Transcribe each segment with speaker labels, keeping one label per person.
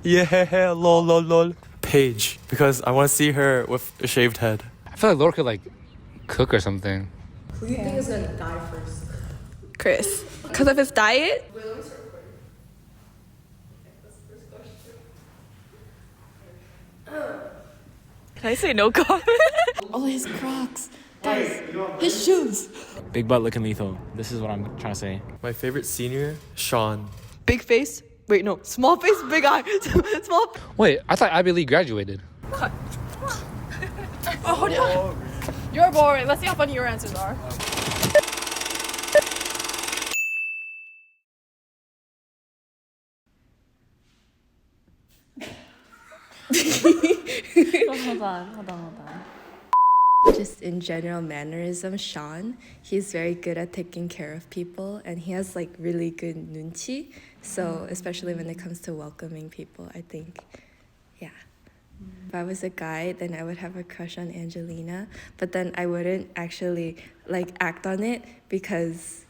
Speaker 1: Yeah, lol, lol, lol. Paige, because I want to see her with a shaved head.
Speaker 2: I feel like Laura could like cook or something.
Speaker 3: Who do you think is gonna die first?
Speaker 4: Chris. Because of his diet?
Speaker 3: Wait, let me start recording. Okay, that's the first question.
Speaker 4: Can I say no comment?
Speaker 5: Oh, his Crocs. His shoes.
Speaker 2: Big butt looking lethal. This is what I'm trying to say.
Speaker 1: My favorite senior, Sean.
Speaker 4: Big face. Wait, no. Small face, big eye. Small.
Speaker 2: Wait, I thought Abby Lee graduated.
Speaker 5: Oh, hold on. You're boring. Let's see how funny your answers are. Hold on.
Speaker 6: Just in general mannerism, Sean, he's very good at taking care of people and he has like really good nunchi. So especially when it comes to welcoming people, I think, yeah. If I was a guy, then I would have a crush on Angelina, but then I wouldn't actually like act on it because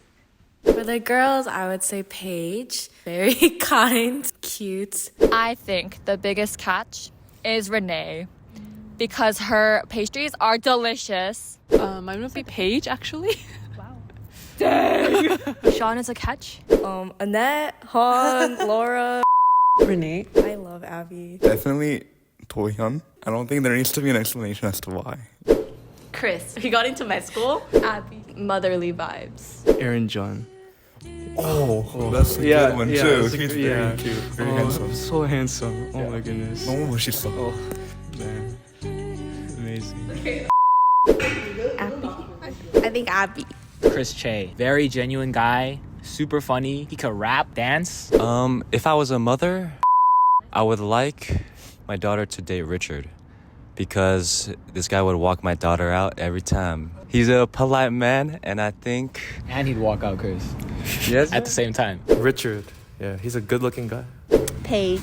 Speaker 7: For the girls, I would say Paige. Very kind, cute.
Speaker 8: I think the biggest catch is Renee because her pastries are delicious.
Speaker 5: Mine would be Paige, actually.
Speaker 8: Sean is a catch.
Speaker 7: Annette, Han, Laura.
Speaker 4: Renee.
Speaker 7: I love Abby.
Speaker 9: Definitely Tohyun. I don't think there needs to be an explanation as to why.
Speaker 5: Chris. He got into med school.
Speaker 4: Abby. Motherly vibes.
Speaker 1: Aaron John.
Speaker 9: Oh, that's a good one too. He's very cute, very handsome.
Speaker 1: So handsome. Oh my goodness.
Speaker 9: 너무 멋있어.
Speaker 1: Oh, man. Amazing.
Speaker 6: I think Abby.
Speaker 2: Chris Che. Very genuine guy. Super funny. He could rap, dance.
Speaker 10: If I was a mother, I would like my daughter to date Richard because this guy would walk my daughter out every time. He's a polite man, and I think...
Speaker 2: And he'd walk out Chris.
Speaker 1: Yes.
Speaker 2: At the same time.
Speaker 1: Richard. Yeah, he's a good-looking guy.
Speaker 6: Paige.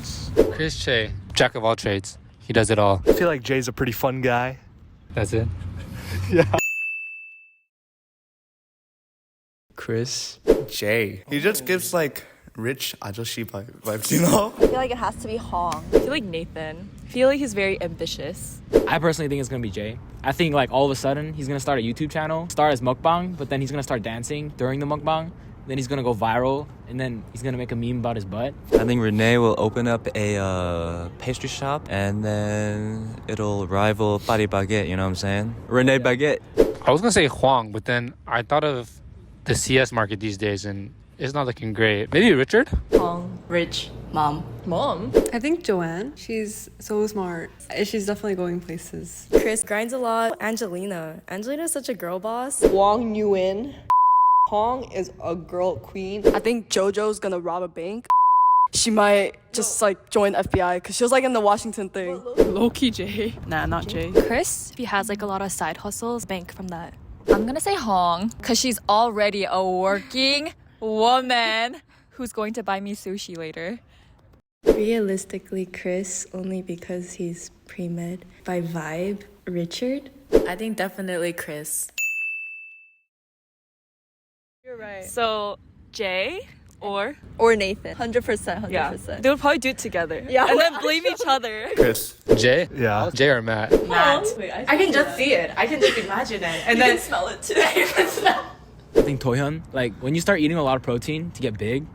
Speaker 2: Chris Che. Jack of all trades. He does it all.
Speaker 11: I feel like Jay's a pretty fun guy.
Speaker 2: That's it.
Speaker 1: Chris.
Speaker 9: Jay. He just gives like rich ajoshi vibes, you know?
Speaker 4: I feel like it has to be Hong. I feel like Nathan. I feel like he's very ambitious.
Speaker 2: I personally think it's gonna be Jay. I think like all of a sudden he's gonna start a YouTube channel, start as mukbang, but then he's gonna start dancing during the mukbang. Then he's gonna go viral, and then he's gonna make a meme about his butt.
Speaker 10: I think Renee will open up a pastry shop, and then it'll rival Paris Baguette, you know what I'm saying? Renee Baguette.
Speaker 2: I was gonna say Huang, but then I thought of the CS market these days, and it's not looking great. Maybe Richard?
Speaker 5: Hong, Rich, Mom.
Speaker 4: I think Joanne. She's so smart. She's definitely going places.
Speaker 7: Chris grinds a lot. Angelina's such a girl boss.
Speaker 4: Wang Yuan. Hong is a girl queen. I think JoJo's gonna rob a bank. She might just like join FBI because she was like in the Washington thing.
Speaker 5: Low-key Jay. Nah, not Jay.
Speaker 8: Chris, he has like a lot of side hustles, bank from that. I'm gonna say Hong because she's already a working woman who's going to buy me sushi later.
Speaker 6: Realistically, Chris, only because he's pre-med. By vibe, Richard.
Speaker 7: I think definitely Chris.
Speaker 4: You're right.
Speaker 8: So, Jay or
Speaker 4: Nathan. 100%.
Speaker 8: yeah,
Speaker 4: 100%.
Speaker 8: they would probably do it together.
Speaker 4: Yeah.
Speaker 8: And then blame each other.
Speaker 9: Chris.
Speaker 2: Jay?
Speaker 11: Yeah.
Speaker 2: Jay or Matt?
Speaker 5: Matt. I can just see it. I can just imagine it. And then
Speaker 4: smell it too.
Speaker 2: I think Tohyun, like when you start eating a lot of protein to get big,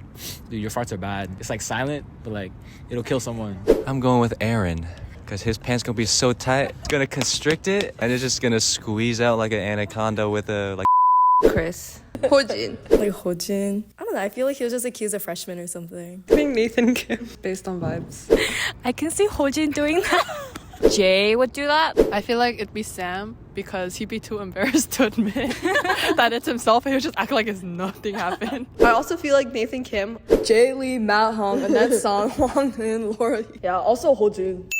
Speaker 2: dude, your farts are bad. It's like silent, but like it'll kill someone.
Speaker 10: I'm going with Aaron because his pants gonna be so tight, it's gonna constrict it, and it's just gonna squeeze out like an anaconda with a like.
Speaker 4: Chris. Hojin.
Speaker 7: Like Hojin. I don't know. I feel like he was just accused of freshman or something.
Speaker 4: I think Nathan Kim. Based on vibes.
Speaker 8: I can see Hojin doing that. Jay would do that.
Speaker 5: I feel like it'd be Sam because he'd be too embarrassed to admit that it's himself and he'll just act like it's nothing happened.
Speaker 4: I also feel like Nathan Kim, Jay Lee, Matt Hong, Annette Song, Wang Min, Laura. Yeah, also Hojin.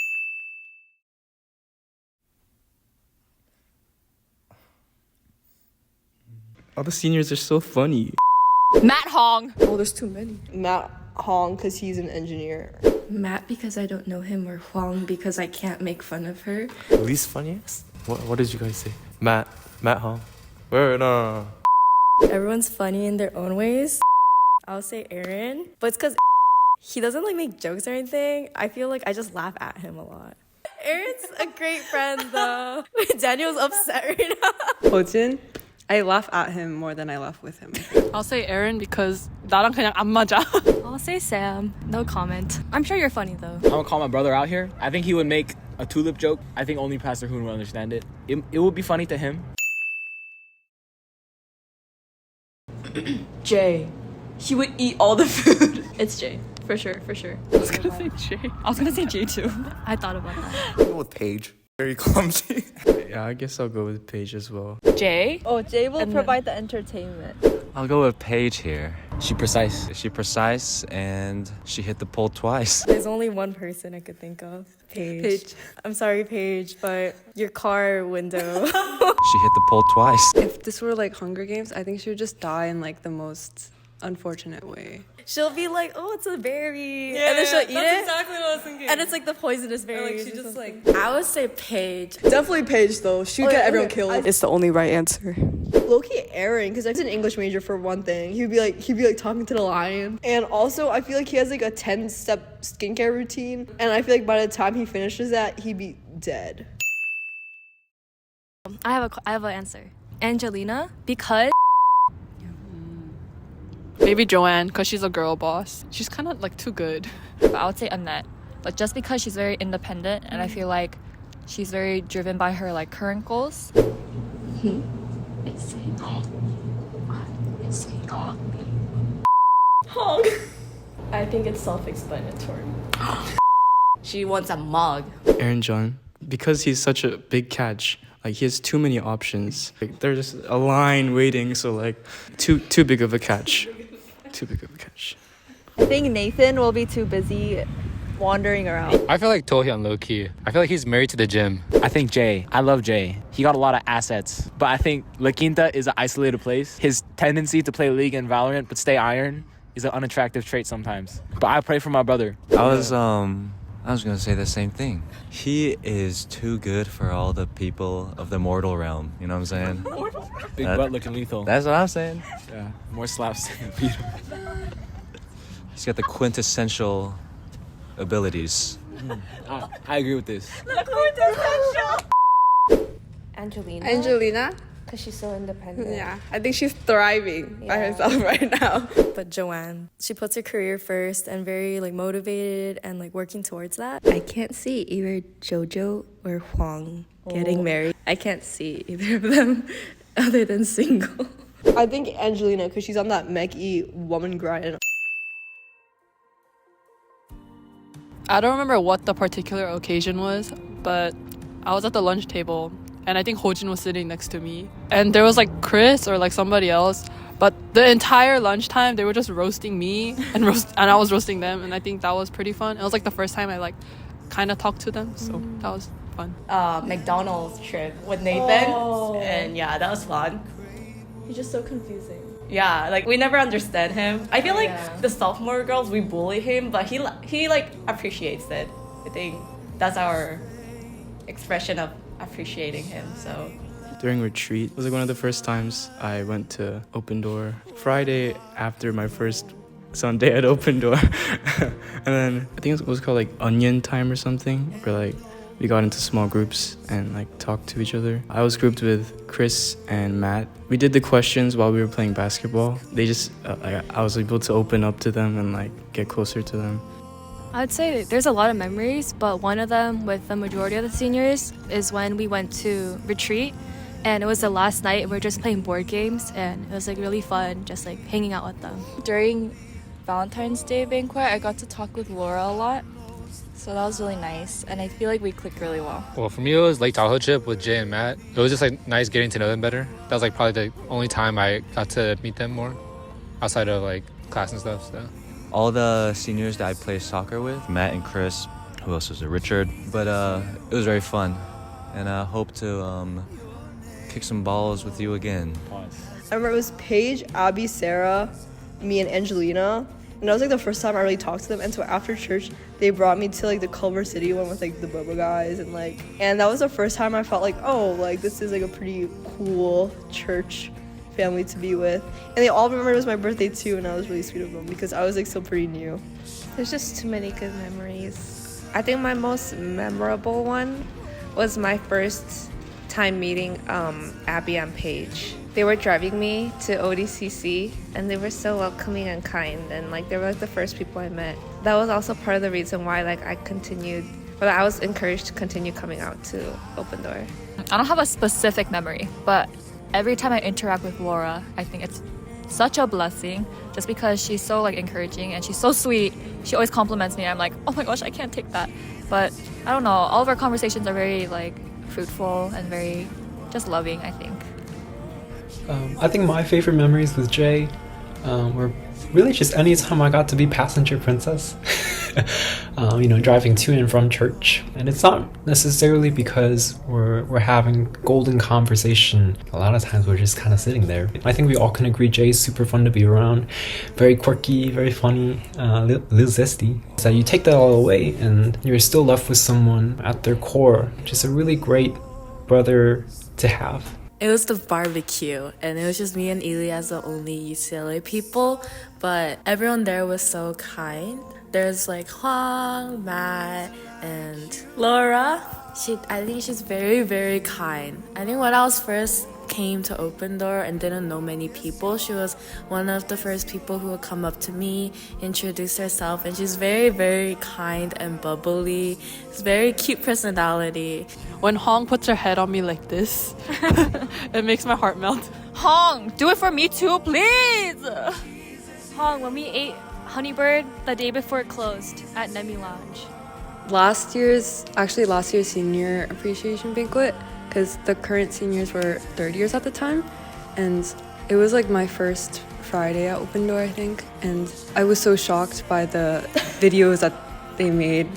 Speaker 1: All the seniors are so funny.
Speaker 8: Matt Hong.
Speaker 4: Oh, there's too many. Matt Hong, because he's an engineer.
Speaker 6: Matt because I don't know him, or Huang because I can't make fun of her.
Speaker 1: Least funniest? What did you guys say? Matt Hong. Wait, no.
Speaker 7: Everyone's funny in their own ways. I'll say Aaron, but it's because
Speaker 6: he doesn't like make jokes or anything. I feel like I just laugh at him a lot. Aaron's a great friend though. Daniel's upset right now.
Speaker 5: Hojin, I laugh at him more than I laugh with him. I'll say Aaron because 나랑 그냥 안 맞아.
Speaker 8: I'll say Sam. No comment. I'm sure you're funny though.
Speaker 2: I'm gonna call my brother out here. I think he would make a tulip joke. I think only Pastor Hoon will understand it. It would be funny to him.
Speaker 4: Jay. He would eat all the food. It's Jay. For sure, for sure.
Speaker 5: I was gonna say Jay.
Speaker 8: I was gonna say Jay too. I thought about that.
Speaker 9: I'll go with Paige. Very clumsy.
Speaker 1: Yeah, I guess I'll go with Paige as well.
Speaker 8: Jay?
Speaker 4: Oh, Jay will provide the entertainment.
Speaker 10: I'll go with Paige here.
Speaker 2: She precise.
Speaker 10: She precise and she hit the pole twice.
Speaker 6: There's only one person I could think of. Paige. I'm sorry, Paige, but your car window.
Speaker 10: She hit the pole twice.
Speaker 5: If this were like Hunger Games, I think she would just die in like the most unfortunate way.
Speaker 6: She'll be like, oh, it's a berry. And then she'll eat it.
Speaker 5: exactly what I was thinking.
Speaker 6: And it's like the poisonous berry.
Speaker 5: she just like...
Speaker 7: I would say Paige.
Speaker 4: Definitely Paige though. She would get everyone killed.
Speaker 5: It's the only right answer.
Speaker 4: Low-key Aaron, because he's an English major for one thing. He'd be like talking to the lion. And also I feel like he has like a 10-step skincare routine. And I feel like by the time he finishes that, he'd be dead.
Speaker 8: I have an answer. Angelina, because
Speaker 5: Maybe Joanne, because she's a girl boss. She's kind of like too good.
Speaker 8: but I would say Annette. But just because she's very independent and I feel like she's very driven by her like current goals.
Speaker 6: I think it's self-explanatory. She wants a mug.
Speaker 1: Aaron John, because he's such a big catch. Like he has too many options. Like there's just a line waiting, so like too big of a catch. Too big of a catch.
Speaker 4: I think Nathan will be too busy wandering around.
Speaker 12: I feel like Tohyun low-key. I feel like he's married to the gym.
Speaker 2: I think Jay. I love Jay. He got a lot of assets. But I think La Quinta is an isolated place. His tendency to play League and Valorant but stay iron is an unattractive trait sometimes. But I pray for my brother.
Speaker 10: I was gonna say the same thing. He is too good for all the people of the mortal realm. You know what I'm saying?
Speaker 2: Big butt looking lethal.
Speaker 10: That's what I'm saying.
Speaker 2: Yeah, more slaps than Peter.
Speaker 10: He's got the quintessential abilities.
Speaker 2: I agree with this.
Speaker 6: Angelina, because she's so independent.
Speaker 5: Yeah, I think she's thriving by herself right now.
Speaker 6: But Joanne, she puts her career first and very like motivated and like working towards that. I can't see either JoJo or Hwang getting married. I can't see either of them other than single.
Speaker 4: I think Angelina, because she's on that Meg-E woman grind.
Speaker 5: I don't remember what the particular occasion was, but I was at the lunch table and I think Hojin was sitting next to me. And there was like Chris or like somebody else, but the entire lunchtime they were just roasting me and I was roasting them, and I think that was pretty fun. It was like the first time I like kind of talked to them, so that was fun.
Speaker 6: McDonald's trip with Nathan. And yeah, that was fun.
Speaker 4: He's just so confusing.
Speaker 6: Yeah, like we never understand him. I feel like the sophomore girls, we bully him, but he like appreciates it. I think that's our expression of appreciating him. So
Speaker 1: During retreat, it was like one of the first times I went to Open Door. Friday after my first Sunday at Open Door. And then I think it was called like Onion Time or something, where like we got into small groups and like talked to each other. I was grouped with Chris and Matt. We did the questions while we were playing basketball. They just, I was able to open up to them and like get closer to them.
Speaker 8: I'd say there's a lot of memories, but one of them with the majority of the seniors is when we went to retreat, and it was the last night and we were just playing board games, and it was like really fun just like hanging out with them.
Speaker 13: During Valentine's Day banquet, I got to talk with Laura a lot, so that was really nice, and I feel like we clicked really well.
Speaker 12: Well, for me, it was Lake Tahoe trip with Jay and Matt. It was just like nice getting to know them better. That was like probably the only time I got to meet them more outside of like class and stuff. So
Speaker 10: all the seniors that I play soccer with, Matt and Chris, who else was it, Richard, but it was very fun, and I hope to kick some balls with you again.
Speaker 4: I remember it was Paige, Abby, Sarah, me, and Angelina. And that was like the first time I really talked to them. And so after church, they brought me to like the Culver City one with like the Boba guys, and that was the first time I felt like, oh, like this is like a pretty cool church family to be with. And they all remembered it was my birthday too, and I was really sweet of them because I was like still pretty new.
Speaker 6: There's just too many good memories. I think my most memorable one was my first time meeting Abby and Paige. They were driving me to ODCC, and they were so welcoming and kind, and like they were like the first people I met. That was also part of the reason why like I was encouraged to continue coming out to Open Door.
Speaker 8: I don't have a specific memory, but every time I interact with Laura, I think it's such a blessing just because she's so like encouraging and she's so sweet. She always compliments me. I'm like, oh my gosh, I can't take that. But I don't know, all of our conversations are very like fruitful and very just loving, I think.
Speaker 14: I think my favorite memories with Jay were really just anytime I got to be passenger princess. Driving to and from church. And it's not necessarily because we're having golden conversation. A lot of times we're just kind of sitting there. I think we all can agree Jay's super fun to be around. Very quirky, very funny, little zesty. So you take that all away and you're still left with someone at their core. Just a really great brother to have.
Speaker 7: It was the barbecue, and it was just me and Ili as the only UCLA people, but everyone there was so kind. There's like Hwang, Matt, and Laura. I think she's very, very kind. I think when I was first came to Open Door and didn't know many people, she was one of the first people who would come up to me, introduce herself, and she's very, very kind and bubbly. It's very cute personality.
Speaker 5: When Hong puts her head on me like this, it makes my heart melt.
Speaker 8: Hong, do it for me too, please! Hong, when we ate Honeybird the day before it closed at Nemi Lounge.
Speaker 15: Last year's senior appreciation banquet, because the current seniors were third years at the time, and it was like my first Friday at Open Door, I think, and I was so shocked by the videos that they made,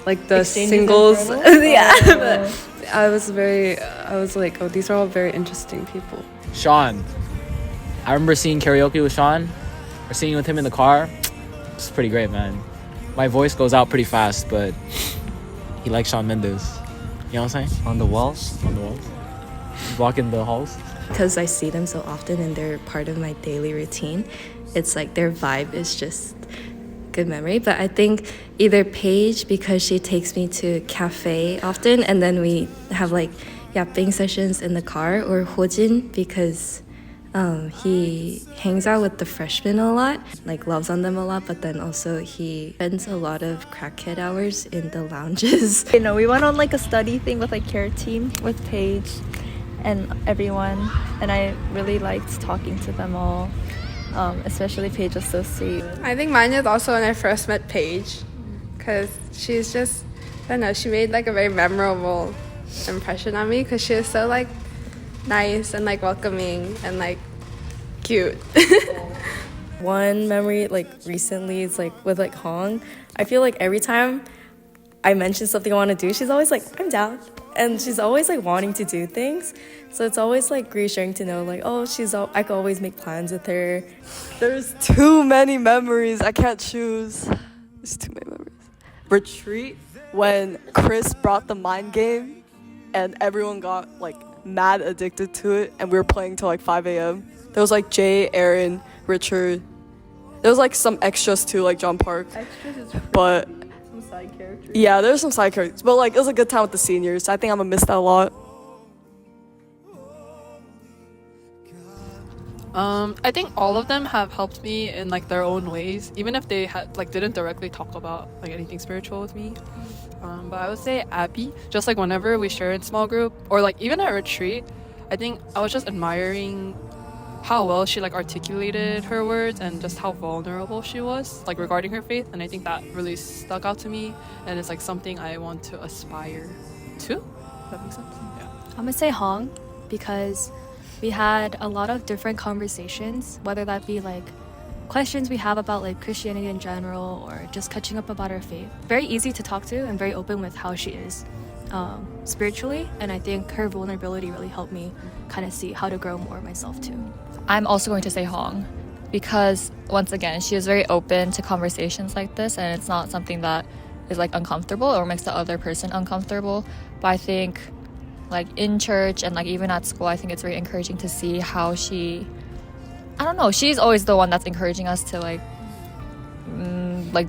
Speaker 15: like the singles. Yeah, I was like, oh, these are all very interesting people.
Speaker 2: Sean, I remember seeing karaoke with Sean, or seeing with him in the car. It's pretty great, man. My voice goes out pretty fast, but he likes Shawn Mendes. You know what I'm saying?
Speaker 10: On the walls?
Speaker 2: On the walls. Walking the halls.
Speaker 6: Because I see them so often and they're part of my daily routine, it's like their vibe is just good memory. But I think either Paige, because she takes me to cafe often and then we have like yapping sessions in the car, or Hojin, because he hangs out with the freshmen a lot, like loves on them a lot, but then also he spends a lot of crackhead hours in the lounges.
Speaker 13: We went on like a study thing with like care team with Paige and everyone, and I really liked talking to them all. Especially Paige was so sweet.
Speaker 16: I think mine is also when I first met Paige, because she's just, I don't know, she made like a very memorable impression on me because she was so like nice and like welcoming and like cute.
Speaker 7: One memory like recently is like with like Hong. I feel like every time I mention something I want to do, she's always like, I'm down. And she's always like wanting to do things. So it's always like reassuring to know like, oh, I could always make plans with her.
Speaker 15: There's too many memories. I can't choose. There's too many memories. Retreat, when Chris brought the mind game and everyone got like mad addicted to it, and we were playing till like 5 a.m. There was like Jay, Aaron, Richard. There was like some extras too, like John Park. But
Speaker 4: Some side characters.
Speaker 15: yeah, there's some side characters. But like it was a good time with the seniors. I think I'm gonna miss that a lot.
Speaker 5: I think all of them have helped me in like their own ways, even if they had like didn't directly talk about like anything spiritual with me. But I would say Abby, just like whenever we share in small group or like even at retreat, I think I was just admiring how well she like articulated her words and just how vulnerable she was like regarding her faith, and I think that really stuck out to me, and it's like something I want to aspire to. Does that make sense? Yeah.
Speaker 8: I'm gonna say Hong because we had a lot of different conversations, whether that be like questions we have about like Christianity in general or just catching up about our faith. Very easy to talk to and very open with how she is spiritually, and I think her vulnerability really helped me kind of see how to grow more myself too. I'm also going to say Hong because once again she is very open to conversations like this, and it's not something that is like uncomfortable or makes the other person uncomfortable. But I think like in church and like even at school, I think it's very encouraging to see how she I don't know. She's always the one that's encouraging us to like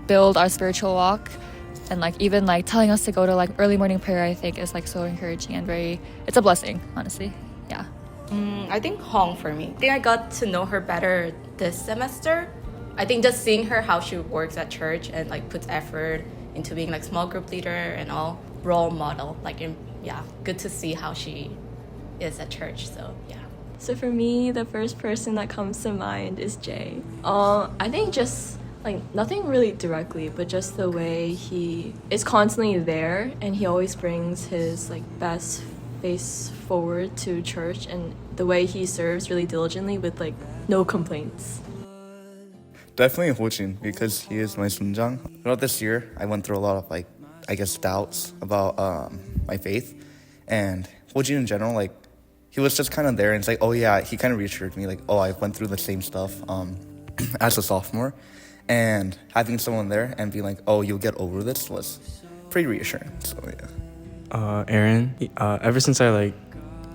Speaker 8: build our spiritual walk, and like even like telling us to go to like early morning prayer. I think is like so encouraging and it's a blessing, honestly. Yeah.
Speaker 17: I think Hong for me. I think I got to know her better this semester. I think just seeing her how she works at church and like puts effort into being like small group leader and all, role model. Good to see how she is at church. So yeah.
Speaker 13: So for me, the first person that comes to mind is Jay. I think just like nothing really directly, but just the way he is constantly there, and he always brings his like best face forward to church, and the way he serves really diligently with like no complaints.
Speaker 18: Definitely Hojin, because he is my sunjang. Throughout this year, I went through a lot of doubts about my faith, and Hojin in general, he was just kind of there, and it's like, oh yeah, he kind of reassured me, I went through the same stuff as a sophomore, and having someone there and being like, oh, you'll get over this was pretty reassuring. So yeah.
Speaker 1: Aaron, ever since I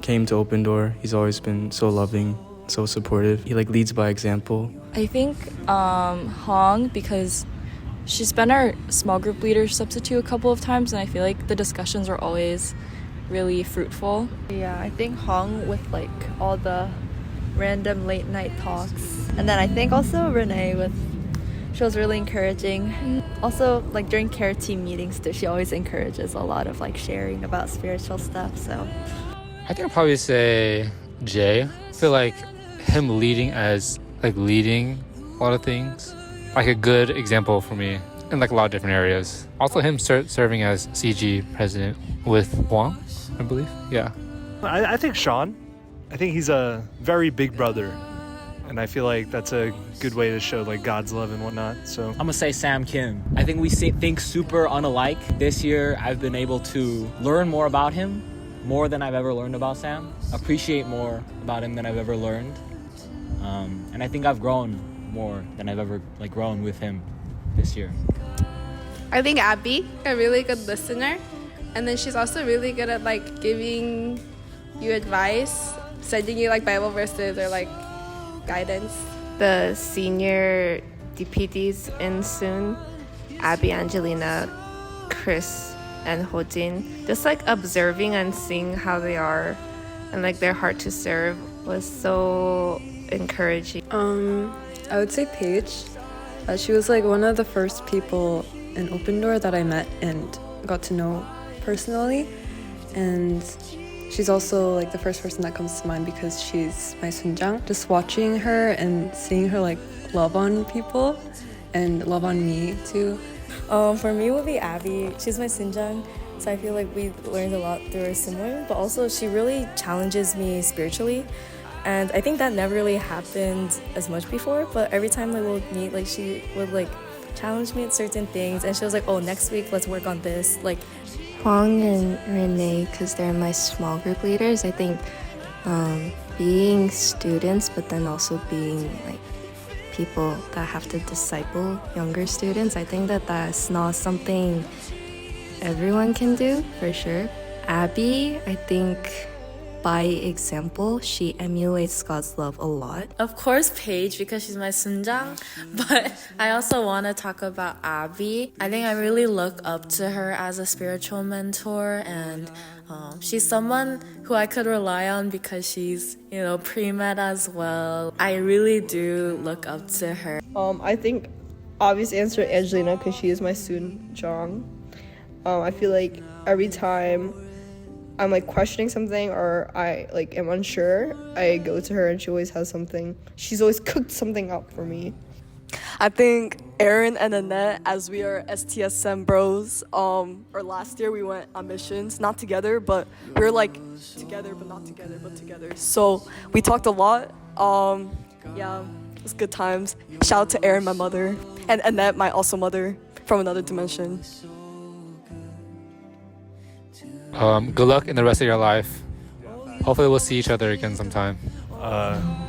Speaker 1: came to Open Door, he's always been so loving, so supportive. He leads by example.
Speaker 13: I think Hong, because she's been our small group leader substitute a couple of times, and I feel like the discussions are always really fruitful.
Speaker 19: Yeah, I think Hong with all the random late night talks. And then I think also Renee she was really encouraging. Also during care team meetings too, she always encourages a lot of sharing about spiritual stuff. So
Speaker 12: I think I'd probably say Jay. I feel like him leading leading a lot of things, a good example for me in a lot of different areas. Also him serving as CG president with Huang, I believe. Yeah.
Speaker 11: I think Sean. I think he's a very big brother, and I feel like that's a good way to show God's love and whatnot. So
Speaker 2: I'm gonna say Sam Kim. I think we think super unalike. This year I've been able to learn more about him, more than I've ever learned about Sam. Appreciate more about him than I've ever learned. And I think I've grown more than I've ever grown with him this year.
Speaker 16: I think Abby, a really good listener, and then she's also really good at giving you advice, sending you Bible verses or guidance.
Speaker 20: The senior DPDs in soon, Abby, Angelina, Chris, and Hojin, just observing and seeing how they are and their heart to serve was so encouraging.
Speaker 15: I would say Paige. She was one of the first people in Open Door that I met and got to know personally, and she's also the first person that comes to mind because she's my sunjang. Just watching her and seeing her love on people and love on me too.
Speaker 21: For me would be Abby. She's my sunjang, so I feel we learned a lot through her similar, but also she really challenges me spiritually. And I think that never really happened as much before, but every time we would meet, she would challenge me at certain things, and she was oh, next week let's work on this.
Speaker 6: Huang and Renee, because they're my small group leaders, I think being students, but then also being people that have to disciple younger students, I think that's not something everyone can do, for sure. Abby, I think by example, she emulates God's love a lot.
Speaker 7: Of course, Paige, because she's my sunjang. But I also want to talk about Abby. I think I really look up to her as a spiritual mentor, and she's someone who I could rely on because she's, pre-med as well. I really do look up to her.
Speaker 4: I think obvious answer Angelina, because she is my sunjang. I feel every time I'm questioning something or I am unsure, I go to her and she always has something. She's always cooked something up for me.
Speaker 19: I think Aaron and Annette, as we are STSM bros, or last year we went on missions, not together, but we were together but not together, but together. So we talked a lot. Yeah, it was good times. Shout out to Aaron, my mother, and Annette, my also mother from another dimension.
Speaker 12: Good luck in the rest of your life. Hopefully we'll see each other again sometime.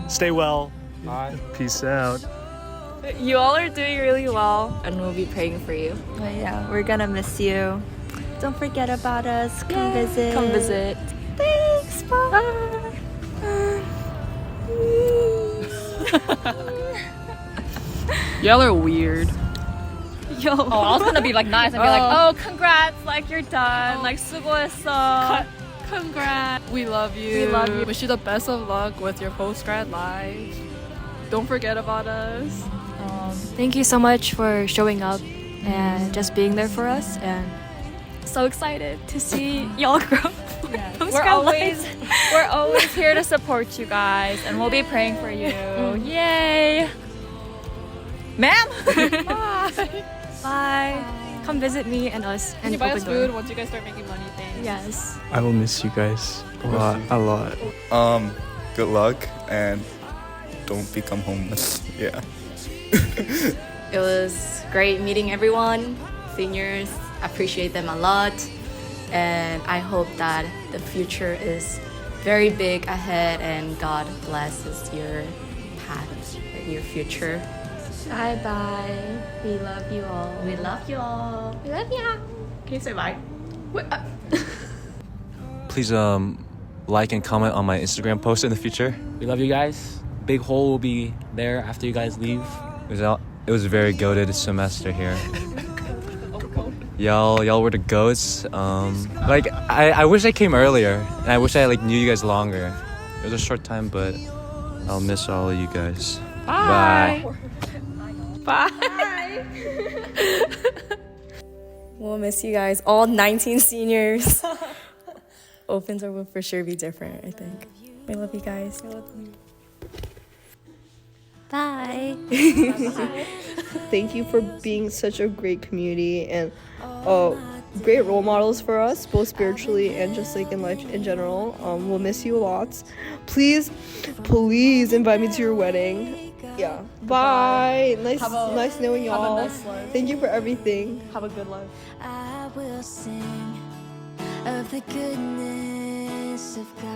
Speaker 11: Stay well.
Speaker 12: Bye.
Speaker 11: Peace out.
Speaker 13: You all are doing really well,
Speaker 17: and we'll be praying for you.
Speaker 19: But yeah, we're gonna miss you. Don't forget about us. Come visit.
Speaker 13: Come visit.
Speaker 19: Thanks. Bye.
Speaker 5: Y'all are weird.
Speaker 3: Yo. Oh, I was gonna be like nice and be like, oh, congrats, like you're done, like 수고했어.
Speaker 5: Congrats. We love you.
Speaker 3: We love you.
Speaker 5: Wish you the best of luck with your post-grad life. Don't forget about us.
Speaker 8: Thank you so much for showing up and just being there for us, and so excited to see y'all grow.
Speaker 3: We're always here to support you guys, and we'll be praying for you. Yay! Ma'am.
Speaker 8: Bye. Bye. Come visit me and us.
Speaker 5: Can you buy us food once you guys start making money? Thanks.
Speaker 8: Yes.
Speaker 1: I will miss you guys a lot.
Speaker 18: Good luck and don't become homeless. Yeah.
Speaker 17: It was great meeting everyone, seniors. I appreciate them a lot. And I hope that the future is very big ahead and God blesses your path, your future.
Speaker 13: Bye bye. We love you all.
Speaker 17: We love you all.
Speaker 13: We love you.
Speaker 17: Can you say bye?
Speaker 10: Please like and comment on my Instagram post in the future.
Speaker 2: We love you guys. Big hole will be there after you guys leave.
Speaker 10: It was a very goated semester here. Y'all were the goats. Like I wish I came earlier, and I wish I like knew you guys longer. It was a short time, but I'll miss all of you guys. Bye.
Speaker 3: Bye.
Speaker 21: We'll miss you guys, all 19 seniors. Opens will for sure be different, I think. We love you guys.
Speaker 8: Bye.
Speaker 4: Thank you for being such a great community and great role models for us, both spiritually and just like in life in general. We'll miss you lots. Please invite me to your wedding. Yeah. Bye. Nice knowing y'all.
Speaker 3: Have a nice life.
Speaker 4: Thank you for everything.
Speaker 3: Have a good life.
Speaker 22: I will sing of the goodness of God.